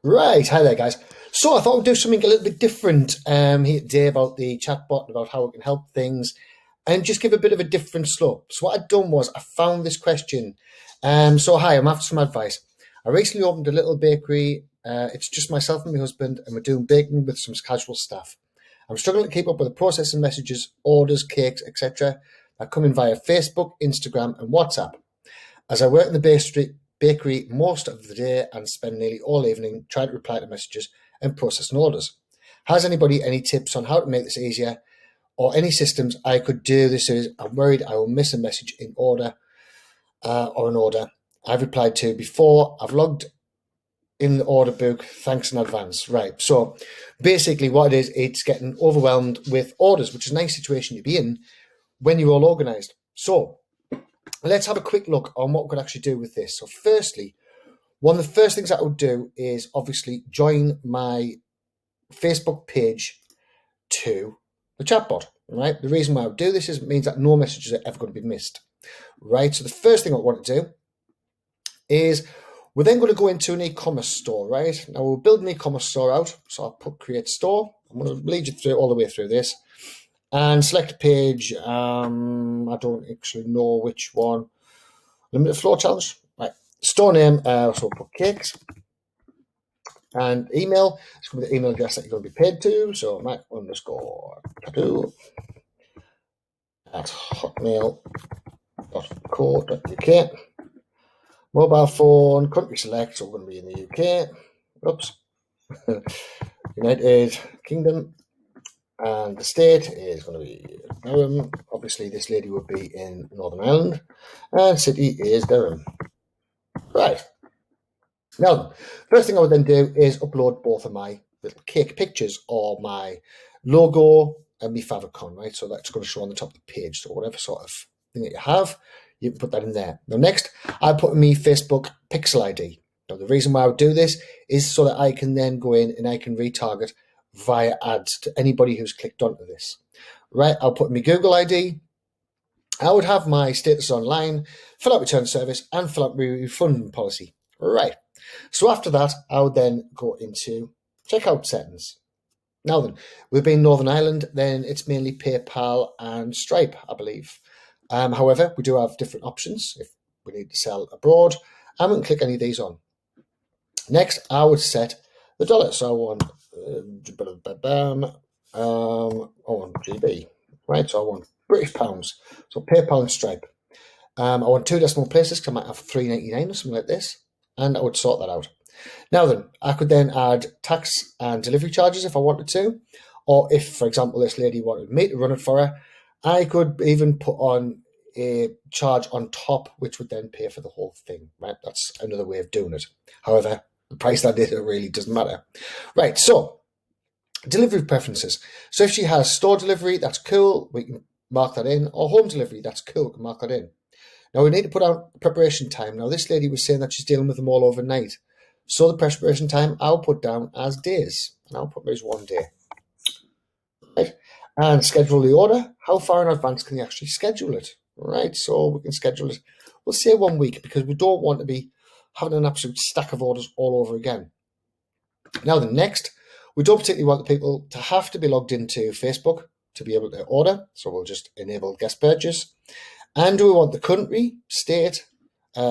Right, hi there, guys. So I thought we'd do something a little bit different here today about the chatbot, about how it can help things, and just give a bit of a different slope. So what I'd done was I found this question. So hi, I'm after some advice. I recently opened a little bakery. It's just myself and my husband, and we're doing baking with some casual staff. I'm struggling to keep up with the processing messages, orders, cakes, etc. that come in via Facebook, Instagram, and WhatsApp. As I work in the bakery most of the day and spend nearly all evening trying to reply to messages and processing orders. Has anybody any tips on how to make this easier or any systems I could do this is? I'm worried I will miss a message in order or an order I've replied to before. I've logged in the order book. Thanks in advance. Right. So basically what it is, it's getting overwhelmed with orders, which is a nice situation to be in when you're all organized. So let's have a quick look on what we could actually do with this. So firstly, one of the first things I would do is obviously join my Facebook page to the chatbot, right? The reason why I would do this is it means that no messages are ever going to be missed, right? So the first thing I want to do is we're then going to go into an e-commerce store, right? Now we'll build an e-commerce store out. So I'll put create store. I'm going to lead you through all the way through this and select a page. I don't actually know which one. Limited floor challenge, right? Store name, so we'll put cakes. And email, it's going to be the email address that you're going to be paid to. So Mac_tattoo at hotmail.co.uk. Mobile phone, country select, so we're going to be in the UK. Oops. United Kingdom. And the state is going to be Durham. Obviously, this lady would be in Northern Ireland. And city is Durham. Right. Now, first thing I would then do is upload both of my little cake pictures or my logo and my favicon, right? So that's going to show on the top of the page. So whatever sort of thing that you have, you can put that in there. Now, next, I put in my Facebook Pixel ID. Now, the reason why I would do this is so that I can then go in and I can retarget via ads to anybody who's clicked onto this. Right, I'll put in my Google ID. I would have my status online, fill out return service, and fill out my refund policy. Right. So after that, I would then go into checkout settings. Now then, with being Northern Ireland, then it's mainly PayPal and Stripe, I believe. However, we do have different options if we need to sell abroad, and we can click any of these on. Next, I would set the dollar. So I want GB, right? So I want British pounds. So PayPal and Stripe. I want 2 decimal places because I might have 3.99 or something like this, and I would sort that out. Now then, I could then add tax and delivery charges if I wanted to, or if, for example, this lady wanted me to run it for her, I could even put on a charge on top, which would then pay for the whole thing, right? That's another way of doing it. However, the price that is, it really doesn't matter. Right, so delivery preferences. So if she has store delivery, that's cool, we can mark that in, or home delivery, that's cool, we can mark that in. Now we need to put out preparation time. Now this lady was saying that she's dealing with them all overnight. So the preparation time I'll put down as days. And I'll put as 1 day. Right. And schedule the order. How far in advance can you actually schedule it? Right. So we can schedule it. We'll say 1 week because we don't want to be having an absolute stack of orders all over again. Now the next, we don't particularly want the people to have to be logged into Facebook to be able to order. So we'll just enable guest purchase. And do we want the country, state,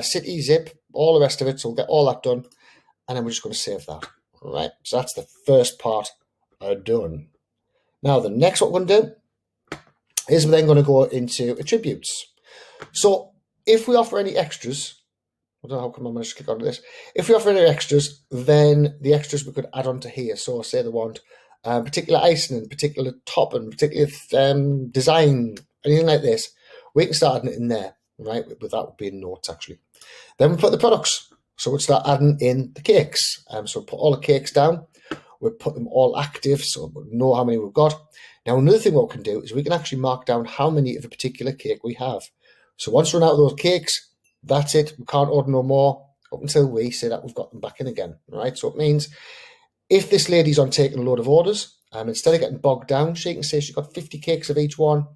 city, zip, all the rest of it? So we'll get all that done. And then we're just going to save that. All right. So that's the first part done. Now, the next what we're going to do is we're then going to go into attributes. So if we offer any extras, I don't know how come I'm going to just click onto this. If we offer any extras, then the extras we could add on to here. So say they want particular icing, particular topping, particular design, anything like this. We can start adding it in there, right? But that would be in notes, actually. Then we put the products. So we'll start adding in the cakes. So we'll put all the cakes down. We'll put them all active, so we'll know how many we've got. Now, another thing what we can do is we can actually mark down how many of a particular cake we have. So once we run out of those cakes, that's it. We can't order no more up until we say that we've got them back in again, right? So it means if this lady's on taking a load of orders, instead of getting bogged down, she can say she's got 50 cakes of each one.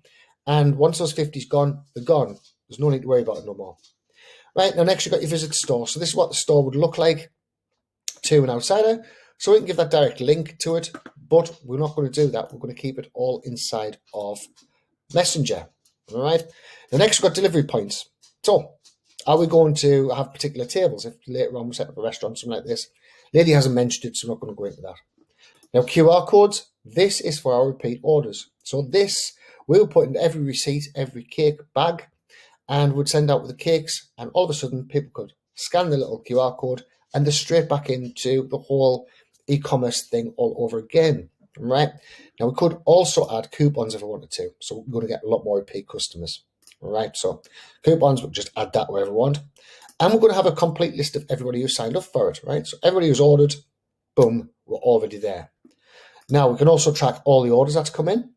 And once those 50's gone, they're gone. There's no need to worry about it no more. Right, now next you've got your visit store. So this is what the store would look like. to an outsider. So we can give that direct link to it, but we're not going to do that. We're going to keep it all inside of Messenger. All right. The next, we've got delivery points. So are we going to have particular tables if later on we set up a restaurant, something like this? Lady hasn't mentioned it, so I'm not going to go into that. Now, QR codes, this is for our repeat orders. So this we'll put in every receipt, every cake bag, and would send out with the cakes, and all of a sudden people could scan the little QR code and they're straight back into the whole e-commerce thing all over again, right? Now, we could also add coupons if we wanted to, so we're going to get a lot more repeat customers, all right? So coupons, we'll just add that wherever we want. And we're going to have a complete list of everybody who signed up for it, right? So everybody who's ordered, boom, we're already there. Now, we can also track all the orders that's come in,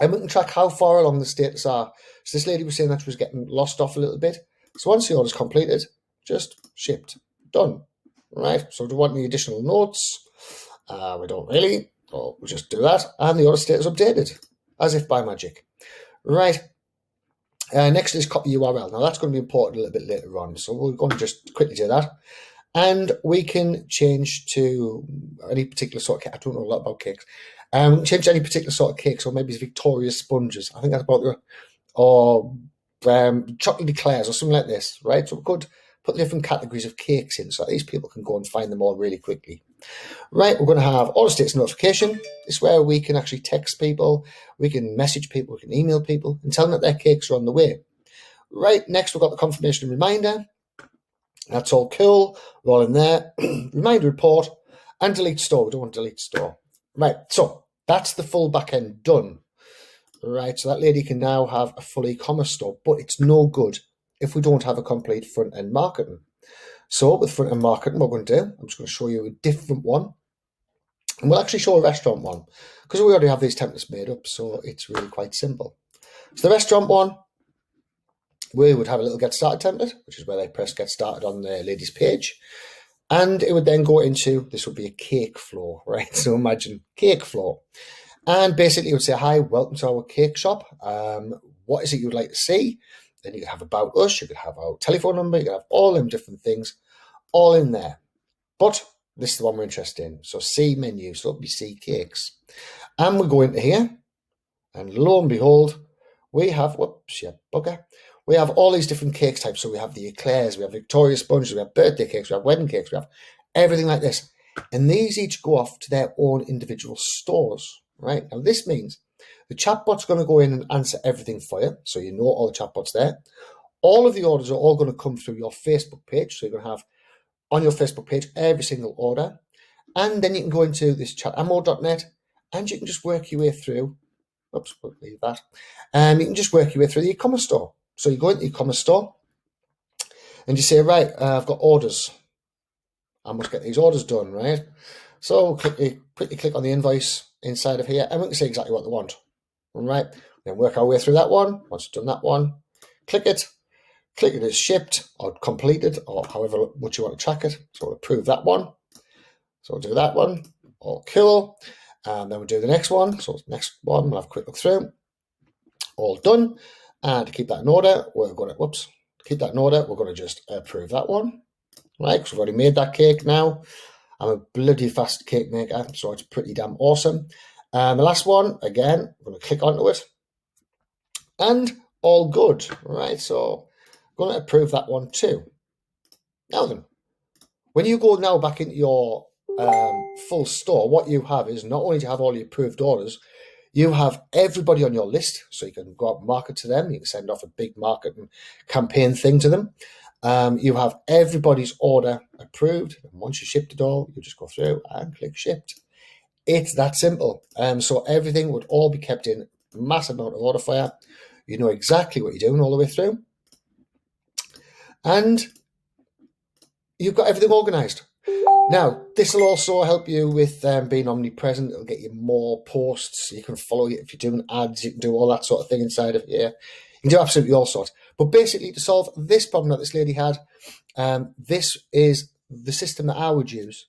and we can track how far along the status are. So this lady was saying that she was getting lost off a little bit. So once the order's completed, just shipped, done, right? So do we want any additional notes? We don't really, or we'll just do that. And the order status updated, as if by magic, right? Next is copy URL. Now that's going to be important a little bit later on. So we're going to just quickly do that. And we can change to any particular sort of cake. I don't know a lot about cakes. We can change to any particular sort of cake. So maybe it's Victoria sponges. I think that's about the, or chocolate eclairs or something like this, right? So we could put different categories of cakes in so that these people can go and find them all really quickly. Right, we're going to have order status notification. This is where we can actually text people, we can message people, we can email people and tell them that their cakes are on the way. Right, next we've got the confirmation reminder. That's all cool. We're all in there. Reminder report and delete store. We don't want to delete store. Right, so that's the full back end done. Right, so that lady can now have a full e-commerce store, but it's no good if we don't have a complete front end marketing. So with front end marketing, what we're going to do, I'm just going to show you a different one. And we'll actually show a restaurant one because we already have these templates made up, so it's really quite simple. So the restaurant one, we would have a little get started template, which is where they press get started on the lady's page. And it would then go into, this would be a cake floor, right? So imagine cake floor. And basically it would say, hi, welcome to our cake shop. What is it you'd like to see? Then you could have about us, you could have our telephone number, you could have all them different things all in there. But this is the one we're interested in. So see menu, so it'll be see cakes. And we go into here, and lo and behold, we have, whoops, yeah, bugger. We have all these different cake types. So we have the eclairs, we have Victoria sponges, we have birthday cakes, we have wedding cakes, we have everything like this. And these each go off to their own individual stores, right? Now this means the chatbot's going to go in and answer everything for you. So you know all the chatbots there. All of the orders are all going to come through your Facebook page. So you're going to have on your Facebook page every single order. And then you can go into this chatamo.net and you can just work your way through. Oops, we'll leave that. You can just work your way through the e-commerce store. So you go into the e-commerce store and you say, right, I've got orders. I must get these orders done, right? So quickly click on the invoice inside of here and we can say exactly what they want. All right, then work our way through that one. Once you've done that one, click it as shipped or completed or however much you want to track it. So we'll approve that one. So we'll do that one, all cool. And then we'll do the next one. So next one, we'll have a quick look through. All done. And to keep that in order, we're going to, keep that in order, we're going to just approve that one. Right, because we've already made that cake now. I'm a bloody fast cake maker, so it's pretty damn awesome. The last one, again, we're going to click onto it. And all good, right? So I'm going to approve that one too. Now then, when you go now back into your full store, what you have is not only to have all your approved orders, you have everybody on your list, so you can go out and market to them. You can send off a big marketing campaign thing to them. You have everybody's order approved. And once you shipped it all, you just go through and click shipped. It's that simple. So everything would all be kept in a massive amount of order for you. You know exactly what you're doing all the way through. And you've got everything organized. Now, this will also help you with being omnipresent. It'll get you more posts. You can follow it if you're doing ads. You can do all that sort of thing inside of here. You can do absolutely all sorts. But basically, to solve this problem that this lady had, this is the system that I would use,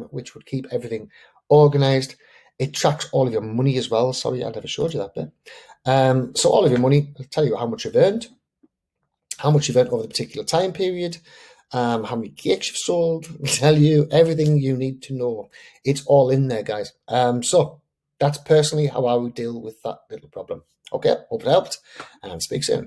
which would keep everything organized. It tracks all of your money as well. Sorry, I never showed you that bit. So all of your money, it'll tell you how much you've earned over the particular time period. how many cakes you've sold, tell you everything you need to know. It's all in there, guys. So that's personally how I would deal with that little problem. Okay, hope it helped, and speak soon.